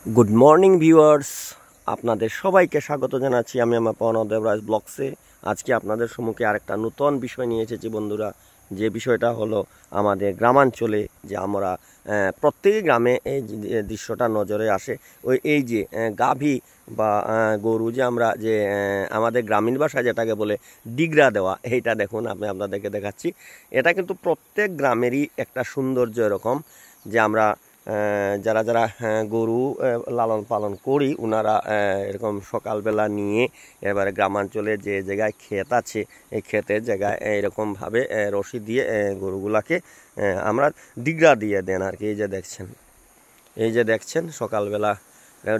Good morning viewers, আপনাদের সবাইকে স্বাগত জানাচ্ছি। আমি আমার পাওনা দেবরাজ ব্লগসে। আজকে আপনাদের সম্মুখে আরেকটা নতুন বিষয় নিয়ে এসেছি বন্ধুরা। যে বিষয়টা হলো আমাদের গ্রামাঞ্চলে যে আমরা প্রত্যেক গ্রামে এই দৃশ্যটা নজরে আসে, এই যে গাভী বা গরু যে আমরা যে আমাদের গ্রামীণ ভাষায় যেটাকে বলে ডিগরা দেওয়া, এইটা দেখুন আমি আপনাদেরকে দেখাচ্ছি। এটা কিন্তু প্রত্যেক গ্রামেরই একটা সৌন্দর্য এরকম যে আমরা যারা যারা গরু লালন পালন করি ওনারা এরকম সকালবেলা নিয়ে এবারে গ্রামাঞ্চলে যে জায়গায় ক্ষেত আছে এই ক্ষেতের জায়গায় এরকমভাবে রশি দিয়ে গরুগুলাকে আমরা ডিগরা দিয়ে দেন আর কি। এই যে দেখছেন সকালবেলা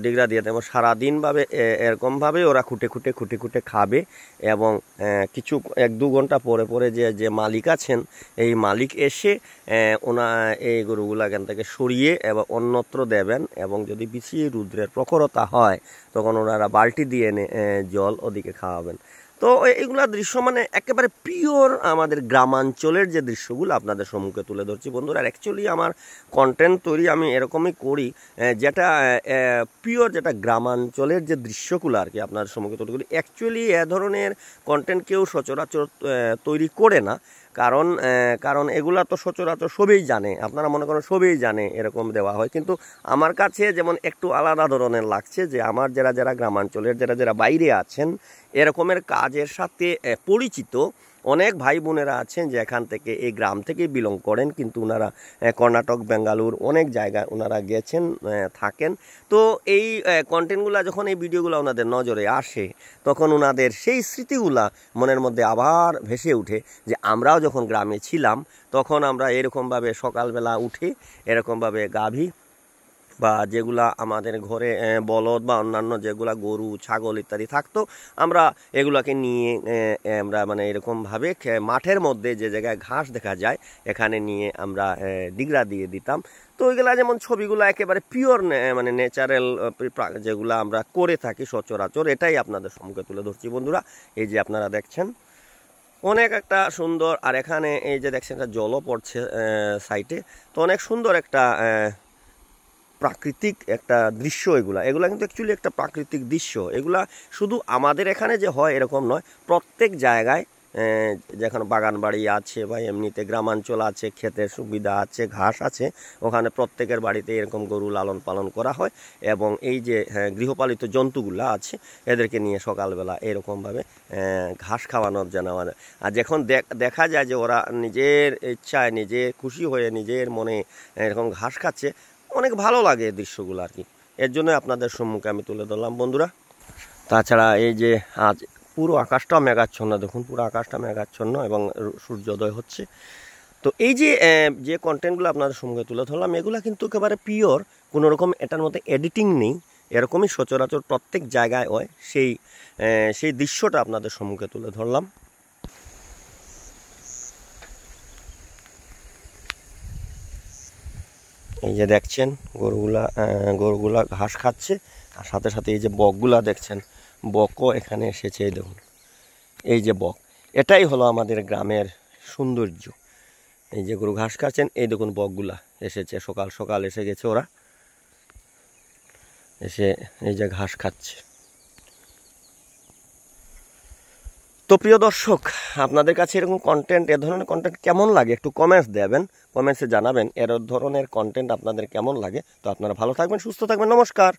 ডিগরা দিয়ে দেবো সারাদিনভাবে এরকমভাবে ওরা খুঁটে খুঁটে খাবে এবং কিছু 1-2 ঘন্টা পরে পরে যে মালিক আছেন এই মালিক এসে এই গরুগুলো এখান থেকে সরিয়ে এবং অন্যত্র দেবেন এবং যদি বেশি রৌদ্রের প্রখরতা হয় তখন ওনারা বালতি দিয়ে এনে জল ওদিকে খাওয়াবেন। তো এইগুলা দৃশ্য মানে একেবারে পিওর আমাদের গ্রামাঞ্চলের যে দৃশ্যগুলো আপনাদের সম্মুখে তুলে ধরছি বন্ধুরা। আর অ্যাকচুয়ালি আমার কন্টেন্ট তৈরি আমি এরকমই করি, যেটা পিওর যেটা গ্রামাঞ্চলের যে দৃশ্যগুলো আর কি আপনাদের সম্মুখে তুলে ধরি। অ্যাকচুয়ালি এ ধরনের কন্টেন্ট কেউ সচরাচর তৈরি করে না, কারণ এগুলা তো সচরাচর সবই জানে, আপনারা মনে করেন সবই জানে এরকম দেওয়া হয়। কিন্তু আমার কাছে যেমন একটু আলাদা ধরনের লাগছে যে আমার যারা গ্রামাঞ্চলের যারা বাইরে আছেন এরকমের কাজের সাথে পরিচিত অনেক ভাই বোনেরা আছেন যে এখান থেকে এই গ্রাম থেকে বিলং করেন, কিন্তু ওনারা কর্ণাটক বেঙ্গালুর অনেক জায়গায় ওনারা গেছেন থাকেন। তো এই কন্টেন্টগুলো যখন এই ভিডিওগুলো ওনাদের নজরে আসে তখন ওনাদের সেই স্মৃতিগুলা মনের মধ্যে আবার ভেসে উঠে যে আমরাও যখন গ্রামে ছিলাম তখন আমরা এরকমভাবে সকালবেলা উঠে এরকমভাবে গাভী বা যেগুলা আমাদের ঘরে বলদ বা অন্যান্য যেগুলা গরু ছাগল ইত্যাদি থাকতো আমরা এগুলাকে নিয়ে আমরা মানে এরকমভাবে মাঠের মধ্যে যে জায়গায় ঘাস দেখা যায় এখানে নিয়ে আমরা ডিগরা দিয়ে দিতাম। তো ওইগুলা যেমন ছবিগুলো একেবারে পিওর মানে ন্যাচারাল যেগুলো আমরা করে থাকি সচরাচর, এটাই আপনাদের সম্মুখে তুলে ধরছি বন্ধুরা। এই যে আপনারা দেখছেন অনেক একটা সুন্দর, আর এখানে এই যে দেখছেন একটা জলও পড়ছে সাইটে, তো অনেক সুন্দর একটা প্রাকৃতিক একটা দৃশ্য। এগুলা কিন্তু অ্যাকচুয়ালি একটা প্রাকৃতিক দৃশ্য। এগুলা শুধু আমাদের এখানে যে হয় এরকম নয়, প্রত্যেক জায়গায় যেখানে বাগান বাড়ি আছে বা এমনিতে গ্রামাঞ্চল আছে, ক্ষেতের সুবিধা আছে, ঘাস আছে, ওখানে প্রত্যেকের বাড়িতে এরকম গরু লালন পালন করা হয় এবং এই যে গৃহপালিত জন্তুগুলো আছে এদেরকে নিয়ে সকালবেলা এরকমভাবে ঘাস খাওয়ানোর জন্য আমাদের। আর যখন দেখা যায় যে ওরা নিজের ইচ্ছায় নিজে খুশি হয়ে নিজের মনে এরকম ঘাস খাচ্ছে, অনেক ভালো লাগে এই দৃশ্যগুলো আর কি। এর জন্য আপনাদের সম্মুখে আমি তুলে ধরলাম বন্ধুরা। তাছাড়া এই যে আজ পুরো আকাশটা মেঘাচ্ছন্ন, দেখুন পুরো আকাশটা মেঘাচ্ছন্ন এবং সূর্যোদয় হচ্ছে। তো এই যে কন্টেন্টগুলো আপনাদের সম্মুখে তুলে ধরলাম এগুলো কিন্তু একেবারে পিওর, কোনো রকম এটার মধ্যে এডিটিং নেই, এরকমই সচরাচর প্রত্যেক জায়গায় হয় সেই দৃশ্যটা আপনাদের সম্মুখে তুলে ধরলাম। এই যে দেখছেন গরুগুলা ঘাস খাচ্ছে, আর সাথে সাথে এই যে বকগুলা দেখছেন, বকও এখানে এসেছে। এই দেখুন এই যে বক, এটাই হলো আমাদের গ্রামের সৌন্দর্য। এই যে গরু ঘাস খাচ্ছেন, এই দেখুন বকগুলা এসেছে, সকাল সকাল এসে গেছে, ওরা এসে এই যে ঘাস খাচ্ছে। তো প্রিয় দর্শক, আপনাদের কাছে এরকম এ ধরনের কন্টেন্ট কেমন লাগে একটু কমেন্টস দেবেন, কমেন্টসে জানাবেন এর ধরনের কন্টেন্ট আপনাদের কেমন লাগে। তো আপনারা ভালো থাকবেন, সুস্থ থাকবেন, নমস্কার।